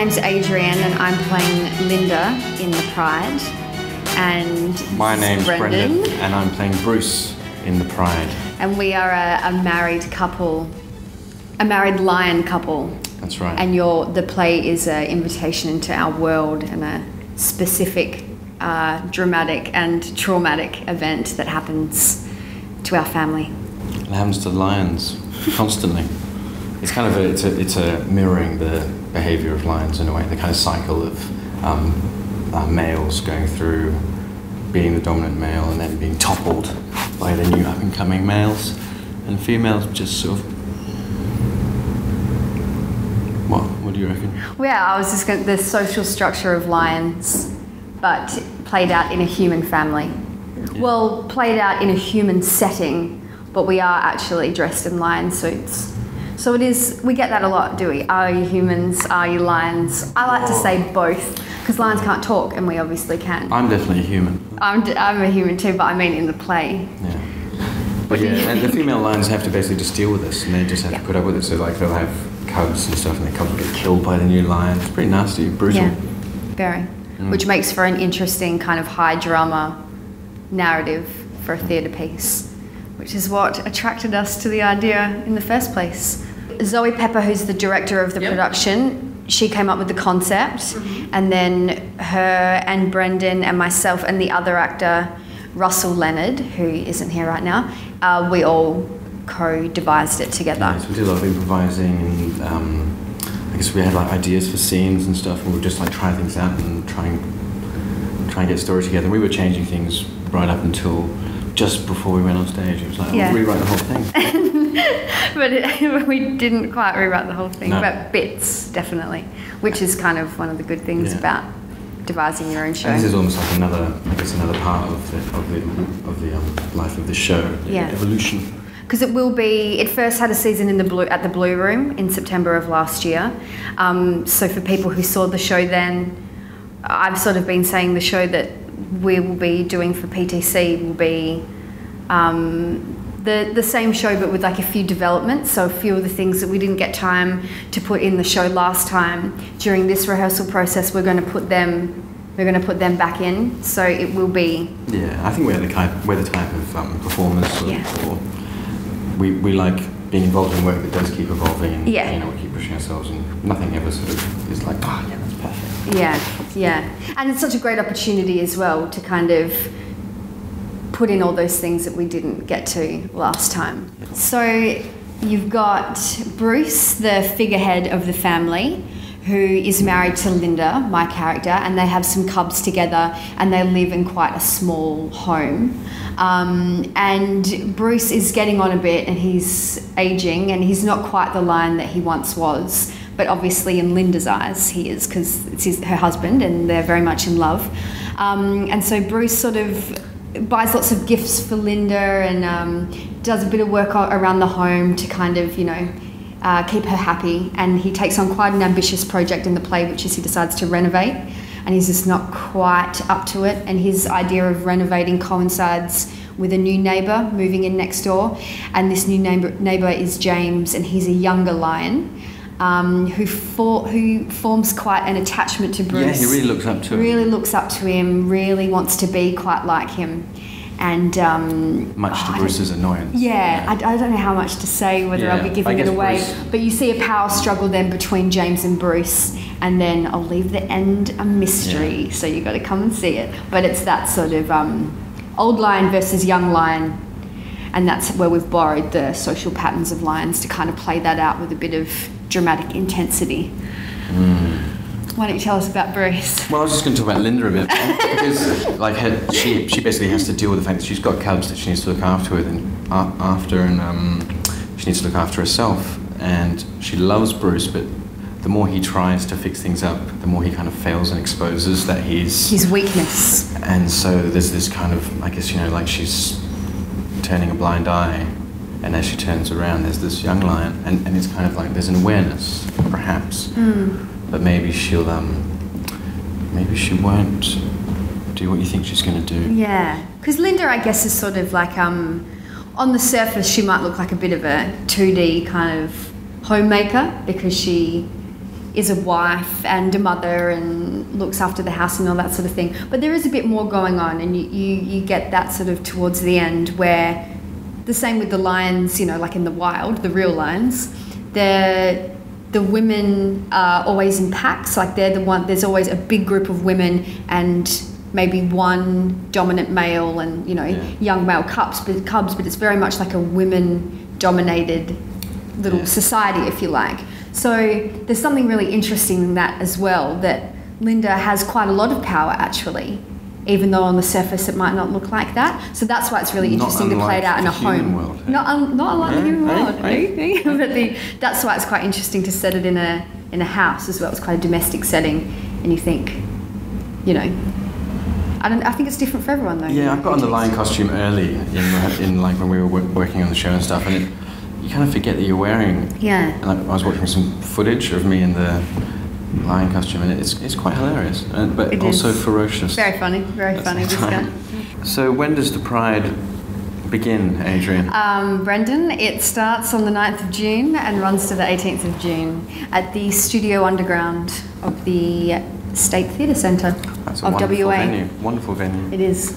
name's Adrienne and I'm playing Linda in The Pride. And my name's Brendan and I'm playing Bruce in The Pride. And we are a married couple, a married lion couple. That's right. And the play is an invitation into our world and a specific dramatic and traumatic event that happens to our family. It happens to lions constantly. It's kind of it's a mirroring the behaviour of lions in a way, the kind of cycle of males going through being the dominant male and then being toppled by the new up-and-coming males, and females just sort of... What do you reckon? Well, yeah, I was just going the social structure of lions, but played out in a human family. Yeah. Well, played out in a human setting, but we are actually dressed in lion suits. So it is, we get that a lot, do we? Are you humans? Are you lions? I like to say both, because lions can't talk, and we obviously can. I'm definitely a human. I'm a human too, but I mean in the play. Yeah. But yeah, and the female lions have to basically just deal with this, and they just have to put up with it. So like they'll have cubs and stuff, and the cubs will get killed by the new lion. It's pretty nasty, brutal. Yeah, very. Which makes for an interesting kind of high drama narrative for a theatre piece, which is what attracted us to the idea in the first place. Zoe Pepper, who's the director of the production, she came up with the concept, and then her and Brendan and myself and the other actor, Russell Leonard, who isn't here right now, we all co-devised it together. Yeah, so we did a lot of improvising, and I guess we had like ideas for scenes and stuff, and we would just like try things out and try and get stories together. And we were changing things right up until just before we went on stage. It was like, oh, rewrite the whole thing. But we didn't quite rewrite the whole thing, no. But bits, definitely, which is kind of one of the good things about devising your own show. And this is almost like another part of the life of the show, the evolution. Because it first had a season at the Blue Room in September of last year. So for people who saw the show then, I've sort of been saying the show that we will be doing for PTC will be the same show but with like a few developments. So a few of the things that we didn't get time to put in the show last time, during this rehearsal process we're going to put them back in. So it will be... Yeah, I think we're the type of performers or we like being involved in work that does keep evolving and we keep pushing ourselves, and nothing ever sort of is like, oh yeah, that's perfect. Yeah. And it's such a great opportunity as well to kind of put in all those things that we didn't get to last time. So you've got Bruce, the figurehead of the family, who is married to Linda, my character, and they have some cubs together and they live in quite a small home. And Bruce is getting on a bit and he's aging and he's not quite the lion that he once was, but obviously in Linda's eyes he is, because it's her husband and they're very much in love. And so Bruce sort of buys lots of gifts for Linda and does a bit of work around the home to kind of, keep her happy, and he takes on quite an ambitious project in the play, which is he decides to renovate, and he's just not quite up to it, and his idea of renovating coincides with a new neighbour moving in next door, and this new neighbour is James, and he's a younger lion who forms quite an attachment to Bruce. Yeah, he really looks up to him. Really looks up to him, really wants to be quite like him. And much to Bruce's annoyance. Yeah, I don't know how much to say, whether I'll be giving it away. Bruce. But you see a power struggle then between James and Bruce, and then I'll leave the end a mystery, so you got to come and see it. But it's that sort of old lion versus young lion, and that's where we've borrowed the social patterns of lions to kind of play that out with a bit of dramatic intensity. Why don't you tell us about Bruce? Well, I was just going to talk about Linda a bit, because like she basically has to deal with the fact that she's got cubs that she needs to look after she needs to look after herself, and she loves Bruce, but the more he tries to fix things up, the more he kind of fails and exposes that his weakness. And so there's this kind of, I guess, like she's turning a blind eye, and as she turns around there's this young lion, and it's kind of like there's an awareness, perhaps. But maybe she won't do what you think she's going to do. Yeah, because Linda, I guess, is sort of like, on the surface, she might look like a bit of a 2D kind of homemaker, because she is a wife and a mother and looks after the house and all that sort of thing. But there is a bit more going on, and you get that sort of towards the end, where the same with the lions, you know, like in the wild, the real lions, the women are always in packs, like they're the one, there's always a big group of women and maybe one dominant male and, you know, young male cubs, but it's very much like a women-dominated little society, if you like. So there's something really interesting in that as well, that Linda has quite a lot of power actually, even though on the surface it might not look like that. So that's why it's really interesting to play it out in a home. World, not unlike the human world, but that's why it's quite interesting to set it in a house as well. It's quite a domestic setting, and you think, you know, I think it's different for everyone though. Yeah, I got on the lion costume early in like when we were working on the show and stuff, and you kind of forget that you're wearing. Yeah. And I was watching some footage of me in the lion costume, and it's quite hilarious, but it also is ferocious. Very funny, very funny. This guy. So when does the Pride begin, Adrian? Brendan, it starts on the 9th of June and runs to the 18th of June at the Studio Underground of the State Theatre Centre That's a of wonderful WA. venue. Wonderful venue. It is.